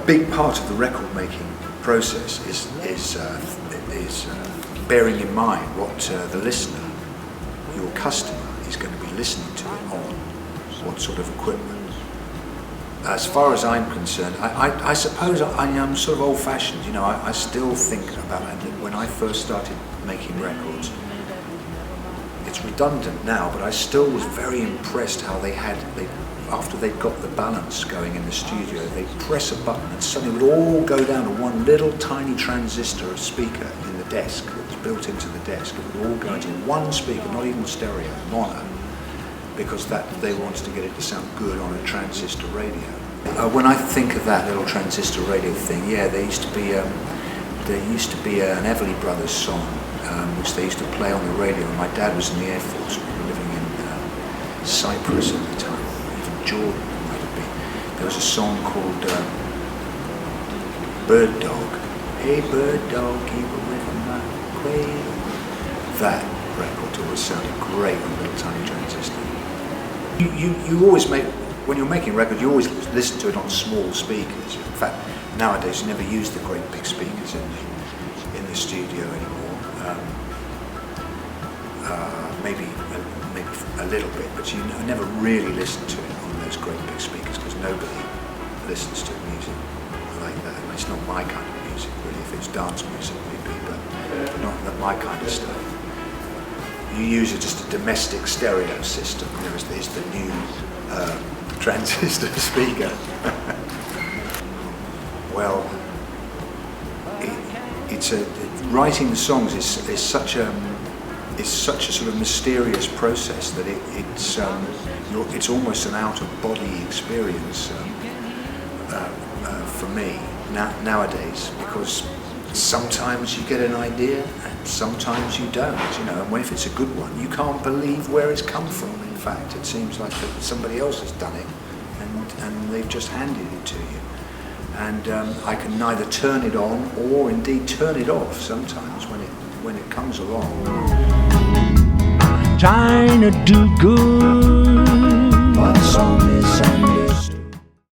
big part of the record making process is bearing in mind what the listener, your customer, is going to be listening to it on, what sort of equipment. As far as I'm concerned, I suppose I'm sort of old-fashioned. You know, I still think about it. When I first started making records, it's redundant now, but I still was very impressed how after they'd got the balance going in the studio, they'd press a button and suddenly it would all go down to one little tiny transistor speaker in the desk that was built into the desk. It would all go into one speaker, not even stereo, mono, because they wanted to get it to sound good on a transistor radio. When I think of that little transistor radio thing, yeah, there used to be an Everly Brothers song which they used to play on the radio. And my dad was in the Air Force. We were living in Cyprus at the time, even Jordan might have been. There was a song called Bird Dog. Hey bird dog, keep away from my quail. That record always sounded great on a little tiny transistor. You always when you're making a record, you always listen to it on small speakers. In fact, nowadays you never use the great big speakers in the studio anymore. Maybe a little bit, but you never really listen to it on those great big speakers because nobody listens to music like that. It's not my kind of music, really. If it's dance music, maybe, but not my kind of stuff. You use just a domestic stereo system. There's the new transistor speaker. Well, writing the songs is such a sort of mysterious process that it's almost an out of body experience for me nowadays, because sometimes you get an idea and sometimes you don't, you know, and if it's a good one, you can't believe where it's come from. In fact, it seems like that somebody else has done it and they've just handed it to you. And I can neither turn it on or indeed turn it off sometimes when it comes along. Trying to do good